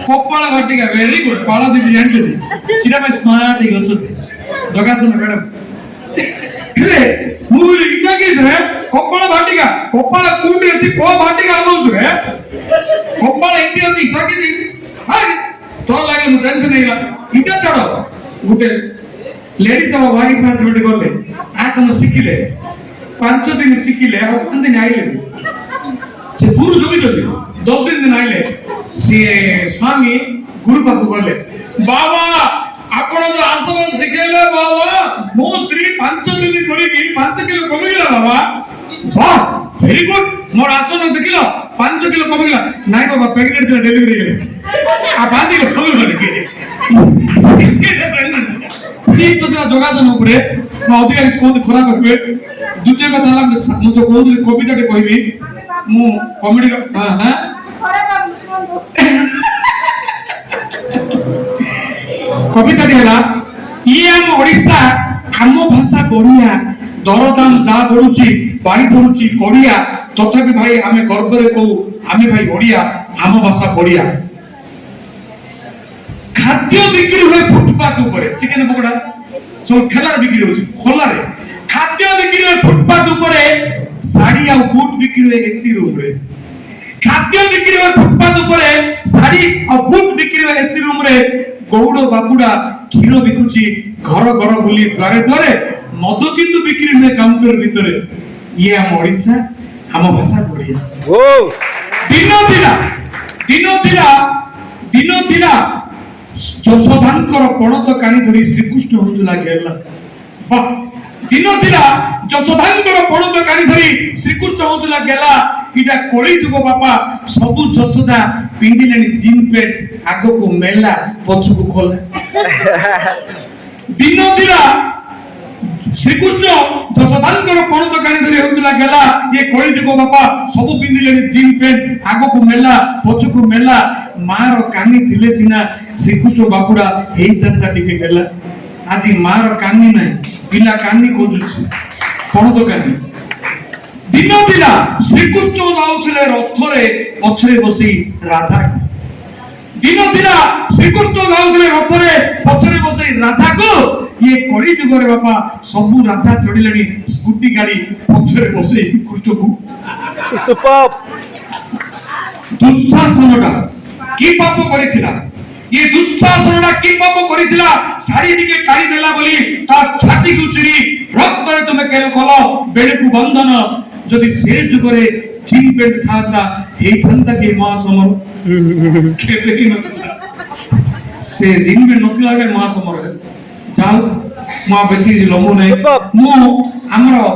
କପାଳ Vatika very good ପାଳ ଦିଦି ଜାଣିଛନ୍ତି ସେଟା ପାଇଁ ସ୍ମାର୍ଟ ହେଇ ଅଛନ୍ତି ଜଗାସନ ମ୍ୟାଡାମ ହେଲେ ମୁଁ ବୋଲି ଇଟା କି ରେ କପାଳ ଭାଟିକା କପାଳ କୋଉଠି ଅଛି କୋ ଭାଟିକା ଆଉଛୁ ରେ କପାଳ ଏଠି ଅଛି ଇଟା କି ହାଇ ତୋର ଲାଗେ ମୁଁ ଟେନସନ ହେଇଗଲା ଇଟା ଛାଡ ଗୋଟେ ଲେଡିଜ ଆମ ୱାଇଫ ହଜବେଣ୍ଡ ଗଲେ ଆସନ ଶିଖିଲେ 5 ଦିନ ଶିଖିଲେ ଆଉ 5 ଦିନ ଆଇଲେ ସେ ଗୁରୁ ଜଗିଛନ୍ତି 10 ଦିନ ଆଇଲେ ସିଏ ସ୍ୱାମୀ ଗୁରୁ ପାଖକୁ ଗଲେ ବାବା ଆପଣ ଯୋଉ ଆସନ ଶିଖେଇଲେ ବାବା ମୋ ସ୍ତ୍ରୀ 5 ଦିନ କରିକି 5 କିଲୋ କମିଗଲା ବାବା ବାহ ଭେରି ଗୁଡ ମୋର ଆସନ ଦେଖିଲ 5 କିଲୋ କମିଗଲା ନାଇଁ ବାବା ପ୍ରେଗନେଣ୍ଟ ଥିଲା ଡେଲିଭରି ହେଇଗଲା आ 5 किलो कमी बने ये तो तेरा जोगासन उपरे मैं अधिक किसी को खराब करबे द्वितीय कथा हला मु जो कहउली कविता टे कहबी मु कॉमेडी हां हां कविता टे हला ये हम ओडिसा हम भाषा बढ़िया दरदाम जा बढ़ुची बाड़ी पड़ुची कोड़िया तथापि भाई आमे गर्व रे कहू आमे भाई ओडिया हम भाषा बढ़िया खाद्य बिक्री हुए फुटपाथ ऊपर चिकन पकोड़ा सब ठेला बिक्री होची खोला रे खाद्य बिक्री हुए फुटपाथ ऊपर साड़ी और बूट बिक्री हुए एसी रूम रे खाद्य बिक्री हुए फुटपाथ ऊपर साड़ी और बूट बिक्री हुए एसी रूम रे गौड़ बाकुड़ा क्षीर बिकुची घर घर बुली द्वारे द्वारे मद किंतु बिक्री हुए काउंटर भीतर ये हम ओडिसा हम भाषा बढ़िया ओ दिनो थिला যশোদাঙ্কর পণত কানি ধরি শ্রীকৃষ্ণ হতুলা গেলা বাহ দিন थिला যশোদাঙ্কর পণত কানি ধরি শ্রীকৃষ্ণ হতুলা গেলা ইটা কলি যুগ বাপা সবু যশোদা পিন্দিলেনি জিন পেট আগকু মেলা পছকু খোলা দিন थिला শ্রীকৃষ্ণ যশোদাঙ্কর পণত কানি ধরি হতুলা গেলা ये কলি যুগ বাপা সবু পিন্দিলেনি জিন পেট আগকু মেলা পছকু মেলা मार कानी थिले सिना श्रीकृष्ण बापुड़ा हेई तंता टिके गेला आजी मार कानी नाही पिला कानी खोजुछि कोन तो कानी दिन थिला श्रीकृष्ण जाउथिले रथरे पछरे बसी राधा दिन थिला श्रीकृष्ण जाउथिले रथरे पछरे बसी राधा को ये कड़ी जुगरे बापा सबु राधा चढ़िलेनी स्कूटी गाड़ी पछरे बसी कृष्ण को सुपर दुशासनटा की पाप करिथिला ये दुशासनटा की पाप करिथिला साड़ी दिके काढ़ी देला बोली ता छाती को चुरी रक्त रे तुमे केल खोलो बेड़ को बंधन जदि से जुगरे जिन पेट थाता हे थंता के मां समर केबे ही नतला से जिन में नतला के मां समर जाओ मां बेसी लमु नै मु हमरो